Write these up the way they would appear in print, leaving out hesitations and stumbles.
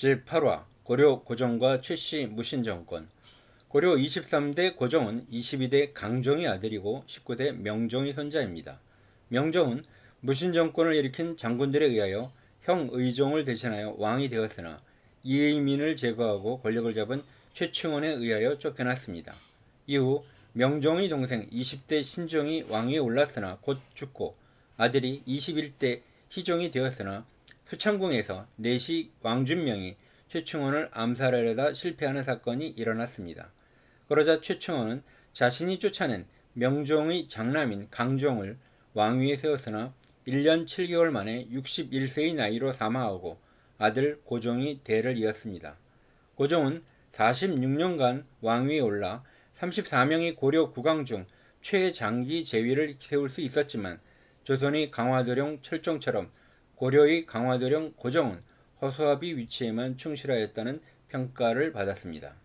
제8화 고려 고종과 최씨 무신정권. 고려 23대 고종은 22대 강종의 아들이고 19대 명종의 손자입니다. 명종은 무신정권을 일으킨 장군들에 의하여 형 의종을 대신하여 왕이 되었으나 이의민을 제거하고 권력을 잡은 최충원에 의하여 쫓겨났습니다. 이후 명종의 동생 20대 신종이 왕위에 올랐으나 곧 죽고 아들이 21대 희종이 되었으나 수창궁에서 내시 왕준명이 최충원을 암살하려다 실패하는 사건이 일어났습니다. 그러자 최충원은 자신이 쫓아낸 명종의 장남인 강종을 왕위에 세웠으나 1년 7개월 만에 61세의 나이로 사망하고 아들 고종이 대를 이었습니다. 고종은 46년간 왕위에 올라 34명의 고려 국왕 중 최장기 재위를 세울 수 있었지만 조선의 강화도령 철종처럼 고려의 강화도령 고종은 허수아비 위치에만 충실하였다는 평가를 받았습니다.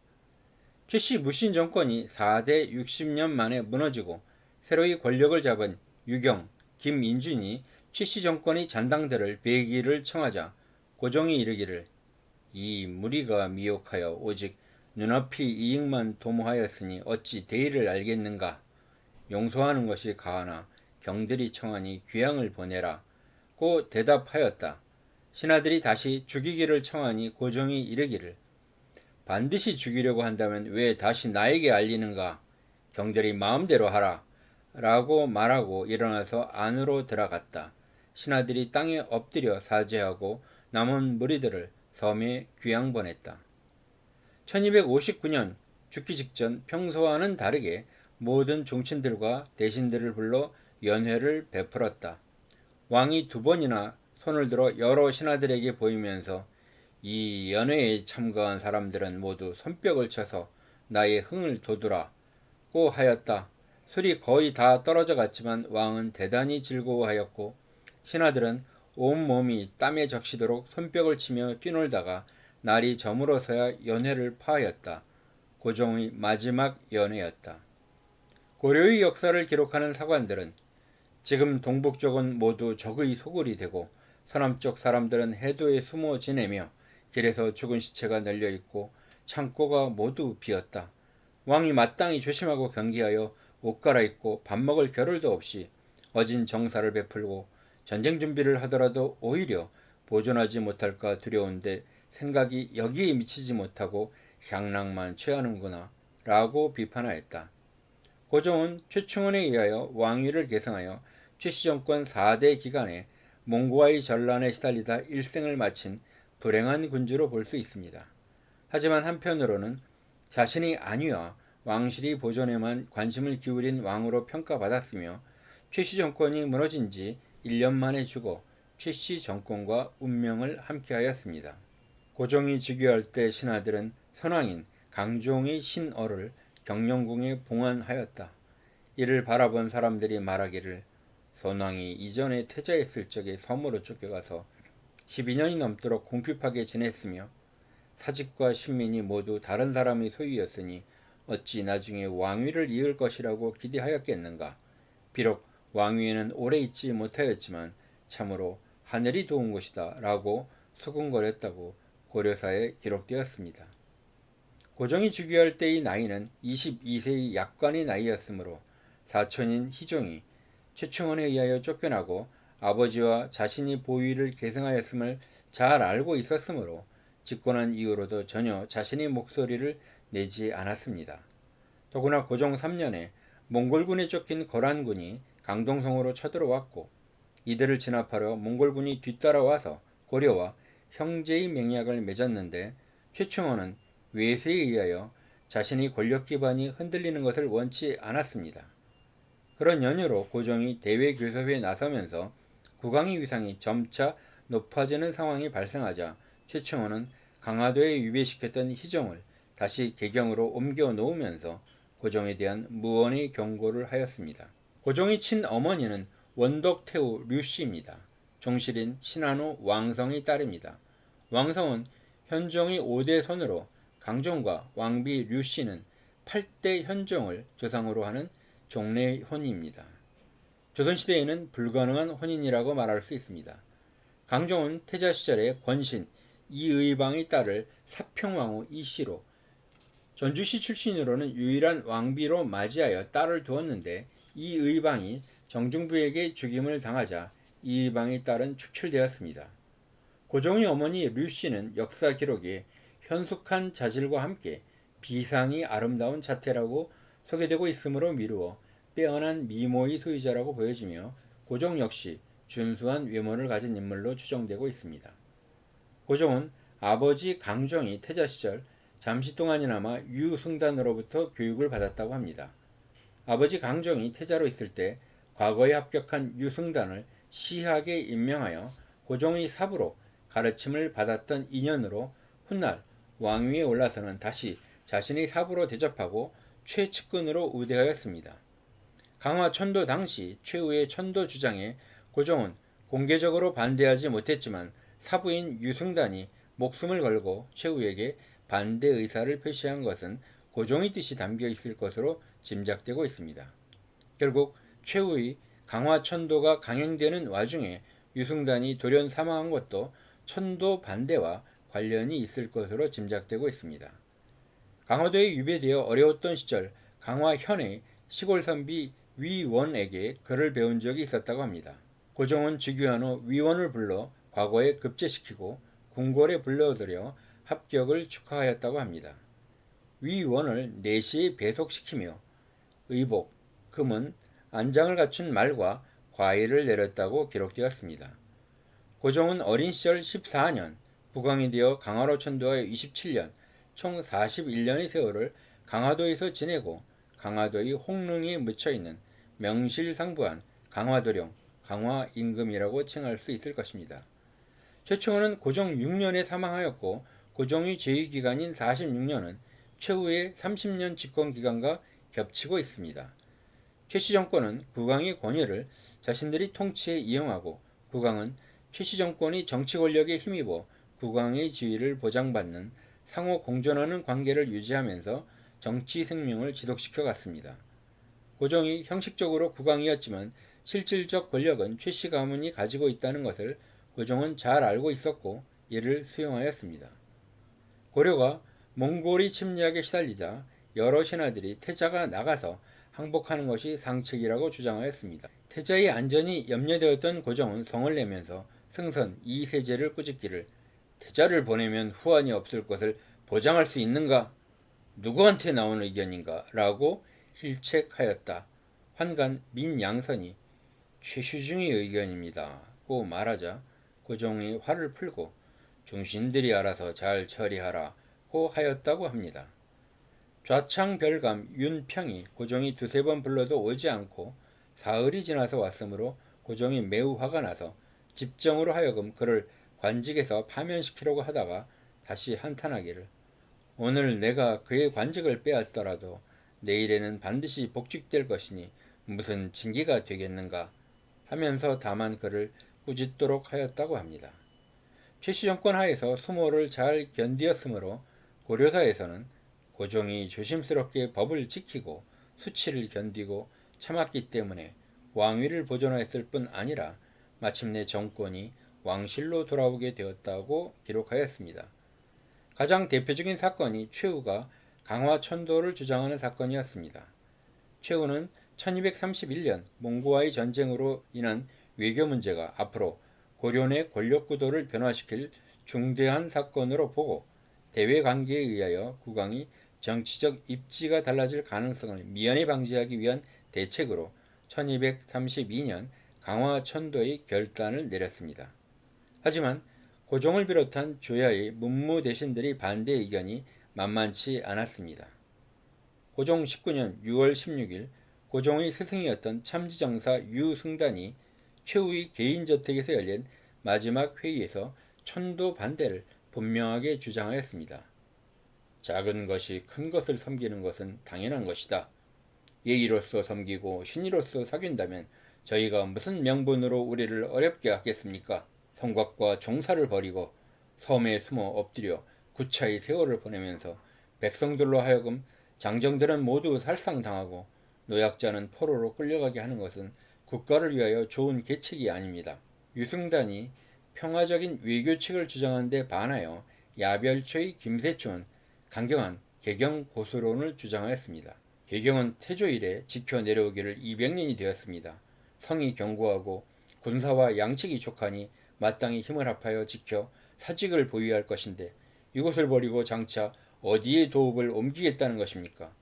최씨 무신 정권이 4대 60년 만에 무너지고 새로이 권력을 잡은 유경, 김인준이 최씨 정권의 잔당들을 배기를 청하자 고종이 이르기를 이 무리가 미혹하여 오직 눈앞이 이익만 도모하였으니 어찌 대의를 알겠는가. 용서하는 것이 가하나 경들이 청하니 귀양을 보내라 고 대답하였다. 신하들이 다시 죽이기를 청하니 고종이 이르기를 반드시 죽이려고 한다면 왜 다시 나에게 알리는가. 경들이 마음대로 하라 라고 말하고 일어나서 안으로 들어갔다. 신하들이 땅에 엎드려 사죄하고 남은 무리들을 섬에 귀양 보냈다. 1259년 죽기 직전 평소와는 다르게 모든 종친들과 대신들을 불러 연회를 베풀었다. 왕이 2번이나 손을 들어 여러 신하들에게 보이면서 이 연회에 참가한 사람들은 모두 손뼉을 쳐서 나의 흥을 돋우라고 하였다. 술이 거의 다 떨어져 갔지만 왕은 대단히 즐거워하였고 신하들은 온몸이 땀에 적시도록 손뼉을 치며 뛰놀다가 날이 저물어서야 연회를 파하였다. 고종의 마지막 연회였다. 고려의 역사를 기록하는 사관들은 지금 동북 쪽은 모두 적의 소굴이 되고 서남쪽 사람들은 해도에 숨어 지내며 길에서 죽은 시체가 널려 있고 창고가 모두 비었다. 왕이 마땅히 조심하고 경계하여 옷 갈아입고 밥 먹을 겨를도 없이 어진 정사를 베풀고 전쟁 준비를 하더라도 오히려 보존하지 못할까 두려운데 생각이 여기에 미치지 못하고 향락만 취하는구나 라고 비판하였다. 고종은 최충원에 의하여 왕위를 계승하여 최씨 정권 4대 기간에 몽고와의 전란에 시달리다 일생을 마친 불행한 군주로 볼 수 있습니다. 하지만 한편으로는 자신의 안위와 왕실의 보존에만 관심을 기울인 왕으로 평가받았으며 최씨 정권이 무너진 지 1년 만에 죽어 최씨 정권과 운명을 함께하였습니다. 고종이 즉위할 때 신하들은 선왕인 강종의 신어를 경영궁에 봉안하였다. 이를 바라본 사람들이 말하기를 선왕이 이전에 태자했을 적에 섬으로 쫓겨가서 12년이 넘도록 궁핍하게 지냈으며 사직과 신민이 모두 다른 사람의 소유였으니 어찌 나중에 왕위를 이을 것이라고 기대하였겠는가. 비록 왕위에는 오래 있지 못하였지만 참으로 하늘이 도운 것이다 라고 수군거렸다고 고려사에 기록되었습니다. 고종이 즉위할 때의 나이는 22세의 약관의 나이였으므로 사촌인 희종이 최충원에 의하여 쫓겨나고 아버지와 자신이 보위를 계승하였음을 잘 알고 있었으므로 집권한 이후로도 전혀 자신의 목소리를 내지 않았습니다. 더구나 고종 3년에 몽골군에 쫓긴 거란군이 강동성으로 쳐들어왔고 이들을 진압하려 몽골군이 뒤따라와서 고려와 형제의 맹약을 맺었는데 최충원은 외세에 의하여 자신의 권력 기반이 흔들리는 것을 원치 않았습니다. 그런 연유로 고종이 대외교섭에 나서면서 국왕의 위상이 점차 높아지는 상황이 발생하자 최충원은 강화도에 위배시켰던 희종을 다시 개경으로 옮겨 놓으면서 고종에 대한 무언의 경고를 하였습니다. 고종의 친어머니는 원덕태후 류씨입니다. 종실인 신한우 왕성의 딸입니다. 왕성은 현종의 5대 손으로 강종과 왕비 류씨는 8대 현종을 조상으로 하는 종례혼입니다. 조선시대에는 불가능한 혼인이라고 말할 수 있습니다. 강종은 태자 시절에 권신, 이의방의 딸을 사평왕후 이씨로, 전주시 출신으로는 유일한 왕비로 맞이하여 딸을 두었는데, 이의방이 정중부에게 죽임을 당하자 이의방의 딸은 축출되었습니다. 고종의 어머니 류씨는 역사 기록에 현숙한 자질과 함께 비상이 아름다운 자태라고 소개되고 있으므로 미루어 빼어난 미모의 소유자라고 보여지며, 고종 역시 준수한 외모를 가진 인물로 추정되고 있습니다. 고종은 아버지 강종이 태자 시절 잠시 동안이나마 유승단으로부터 교육을 받았다고 합니다. 아버지 강종이 태자로 있을 때 과거에 합격한 유승단을 시학에 임명하여 고종의 사부로 가르침을 받았던 인연으로 훗날 왕위에 올라서는 다시 자신의 사부로 대접하고 최측근으로 우대하였습니다. 강화 천도 당시 최후의 천도 주장에 고종은 공개적으로 반대하지 못했지만 사부인 유승단이 목숨을 걸고 최후에게 반대 의사를 표시한 것은 고종의 뜻이 담겨 있을 것으로 짐작되고 있습니다. 결국 최후의 강화 천도가 강행되는 와중에 유승단이 돌연 사망한 것도 천도 반대와 관련이 있을 것으로 짐작되고 있습니다. 강화도에 유배되어 어려웠던 시절 강화현의 시골 선비 위원에게 글을 배운 적이 있었다고 합니다. 고종은 즉위한 후 위원을 불러 과거에 급제시키고 궁궐에 불러들여 합격을 축하하였다고 합니다. 위원을 내시에 배속시키며 의복, 금은, 안장을 갖춘 말과 과일을 내렸다고 기록되었습니다. 고종은 어린 시절 14년, 국왕이 되어 강화로 천도하여 27년, 총 41년의 세월을 강화도에서 지내고 강화도의 홍릉에 묻혀있는 명실상부한 강화도령, 강화임금이라고 칭할 수 있을 것입니다. 최충원은 고종 6년에 사망하였고, 고종의 재위기간인 46년은 최후의 30년 집권기간과 겹치고 있습니다. 최씨 정권은 국왕의 권위를 자신들이 통치에 이용하고, 국왕은 최씨 정권이 정치 권력에 힘입어 국왕의 지위를 보장받는 상호 공존하는 관계를 유지하면서 정치 생명을 지속시켜 갔습니다. 고종이 형식적으로 국왕이었지만 실질적 권력은 최씨 가문이 가지고 있다는 것을 고종은 잘 알고 있었고 이를 수용하였습니다. 고려가 몽골이 침략에 시달리자 여러 신하들이 태자가 나가서 항복하는 것이 상책이라고 주장하였습니다. 태자의 안전이 염려되었던 고종은 성을 내면서 승선 이세제를 꾸짖기를, 태자를 보내면 후환이 없을 것을 보장할 수 있는가? 누구한테 나온 의견인가? 라고 힐책하였다. 환관 민양선이 최슈중의 의견입니다 고 말하자 고종이 화를 풀고 중신들이 알아서 잘 처리하라 고 하였다고 합니다. 좌창별감 윤평이 고종이 두세 번 불러도 오지 않고 사흘이 지나서 왔으므로 고종이 매우 화가 나서 집정으로 하여금 그를 관직에서 파면시키려고 하다가 다시 한탄하기를, 오늘 내가 그의 관직을 빼앗더라도 내일에는 반드시 복직될 것이니 무슨 징계가 되겠는가 하면서 다만 그를 꾸짖도록 하였다고 합니다. 최씨 정권 하에서 수모를 잘 견디었으므로 고려사에서는 고종이 조심스럽게 법을 지키고 수치를 견디고 참았기 때문에 왕위를 보존하였을 뿐 아니라 마침내 정권이 왕실로 돌아오게 되었다고 기록하였습니다. 가장 대표적인 사건이 최후가 강화천도를 주장하는 사건이었습니다. 최후는 1231년 몽고와의 전쟁으로 인한 외교 문제가 앞으로 고려 내 권력 구도를 변화시킬 중대한 사건으로 보고 대외 관계에 의하여 국왕이 정치적 입지가 달라질 가능성을 미연에 방지하기 위한 대책으로 1232년 강화천도의 결단을 내렸습니다. 하지만 고종을 비롯한 조야의 문무 대신들의 반대 의견이 만만치 않았습니다. 고종 19년 6월 16일 고종의 스승이었던 참지정사 유승단이 최후의 개인저택에서 열린 마지막 회의에서 천도 반대를 분명하게 주장하였습니다. 작은 것이 큰 것을 섬기는 것은 당연한 것이다. 예의로서 섬기고 신의로서 사귄다면 저희가 무슨 명분으로 우리를 어렵게 하겠습니까? 성곽과 종사를 버리고 섬에 숨어 엎드려 구차히 세월을 보내면서 백성들로 하여금 장정들은 모두 살상당하고 노약자는 포로로 끌려가게 하는 것은 국가를 위하여 좋은 계책이 아닙니다. 유승단이 평화적인 외교책을 주장한 데 반하여 야별초의 김세충은 강경한 개경 고수론을 주장하였습니다. 개경은 태조 이래 지켜 내려오기를 200년이 되었습니다. 성이 견고하고 군사와 양측이 족하니 마땅히 힘을 합하여 지켜 사직을 보유할 것인데 이곳을 버리고 장차 어디에 도읍을 옮기겠다는 것입니까?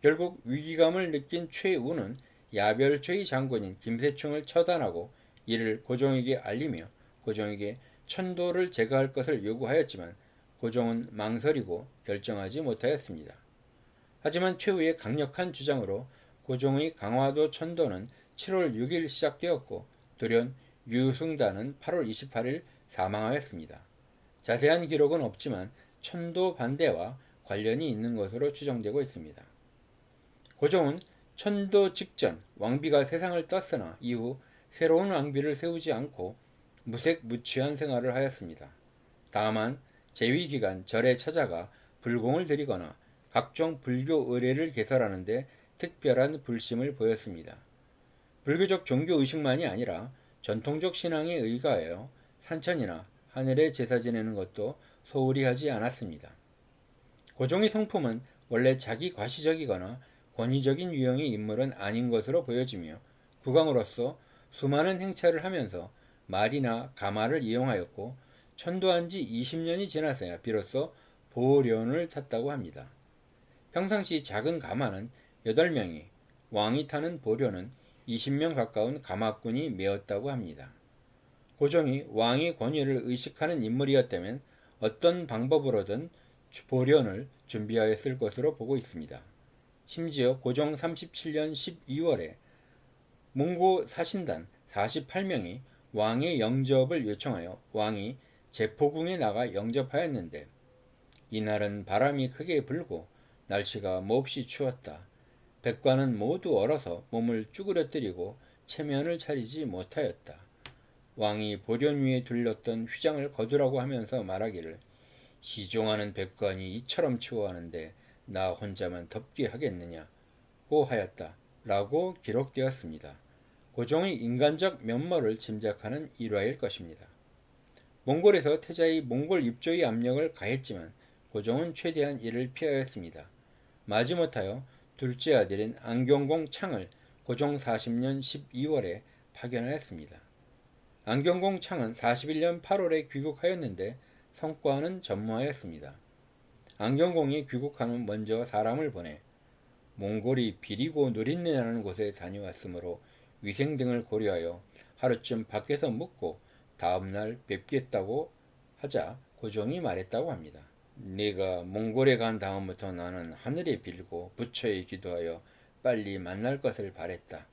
결국 위기감을 느낀 최우는 야별초의 장군인 김세충을 처단하고 이를 고종에게 알리며 고종에게 천도를 제거할 것을 요구하였지만 고종은 망설이고 결정하지 못하였습니다. 하지만 최후의 강력한 주장으로 고종의 강화도 천도는 7월 6일 시작되었고 돌연 유승단은 8월 28일 사망하였습니다. 자세한 기록은 없지만 천도 반대와 관련이 있는 것으로 추정되고 있습니다. 고종은 천도 직전 왕비가 세상을 떴으나 이후 새로운 왕비를 세우지 않고 무색무취한 생활을 하였습니다. 다만 재위 기간 절에 찾아가 불공을 드리거나 각종 불교 의례를 개설하는 데 특별한 불심을 보였습니다. 불교적 종교 의식만이 아니라 전통적 신앙에 의거하여 산천이나 하늘에 제사 지내는 것도 소홀히 하지 않았습니다. 고종의 성품은 원래 자기 과시적이거나 권위적인 유형의 인물은 아닌 것으로 보여지며 국왕으로서 수많은 행차를 하면서 말이나 가마를 이용하였고 천도한 지 20년이 지나서야 비로소 보련을 탔다고 합니다. 평상시 작은 가마는 8명이, 왕이 타는 보련은 20명 가까운 가마꾼이 메었다고 합니다. 고종이 왕의 권위를 의식하는 인물이었다면 어떤 방법으로든 보련을 준비하였을 것으로 보고 있습니다. 심지어 고종 37년 12월에 몽고 사신단 48명이 왕의 영접을 요청하여 왕이 제포궁에 나가 영접하였는데 이날은 바람이 크게 불고 날씨가 몹시 추웠다. 백관은 모두 얼어서 몸을 쭈그러뜨리고 체면을 차리지 못하였다. 왕이 보련 위에 둘렸던 휘장을 거두라고 하면서 말하기를 시종하는 백관이 이처럼 추워하는데 나 혼자만 덥게 하겠느냐고 하였다. 라고 기록되었습니다. 고종의 인간적 면모를 짐작하는 일화일 것입니다. 몽골에서 태자의 몽골 입조의 압력을 가했지만 고종은 최대한 이를 피하였습니다. 마지못하여 둘째 아들인 안경공 창을 고종 40년 12월에 파견하였습니다. 안경공 창은 41년 8월에 귀국하였는데 성과는 전무하였습니다. 안경공이 귀국한 후 먼저 사람을 보내 몽골이 비리고 노린내라는 곳에 다녀왔으므로 위생 등을 고려하여 하루쯤 밖에서 묵고 다음날 뵙겠다고 하자 고종이 말했다고 합니다. 네가 몽골에 간 다음부터 나는 하늘에 빌고 부처에 기도하여 빨리 만날 것을 바랬다.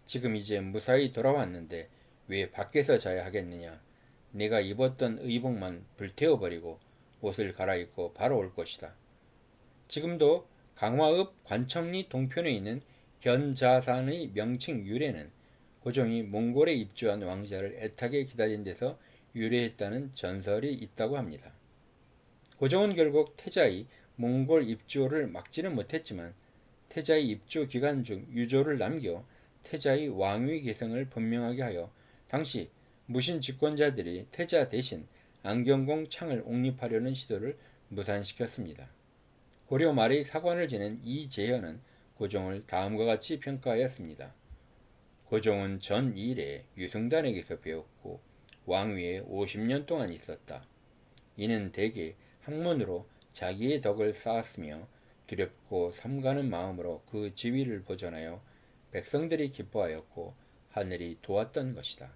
지금 이제 무사히 돌아왔는데 왜 밖에서 자야 하겠느냐. 네가 입었던 의복만 불태워버리고 옷을 갈아입고 바로 올 것이다. 지금도 강화읍 관청리 동편에 있는 견자산의 명칭 유래는 고종이 몽골에 입주한 왕자를 애타게 기다린 데서 유래했다는 전설이 있다고 합니다. 고종은 결국 태자의 몽골 입조를 막지는 못했지만 태자의 입조 기간 중 유조를 남겨 태자의 왕위 계승을 분명하게 하여 당시 무신 집권자들이 태자 대신 안경공 창을 옹립하려는 시도를 무산시켰습니다. 고려 말의 사관을 지낸 이재현은 고종을 다음과 같이 평가하였습니다. 고종은 전 2일에 유승단에게서 배웠고 왕위에 50년 동안 있었다. 이는 대개 학문으로 자기의 덕을 쌓았으며 두렵고 삼가는 마음으로 그 지위를 보존하여 백성들이 기뻐하였고 하늘이 도왔던 것이다.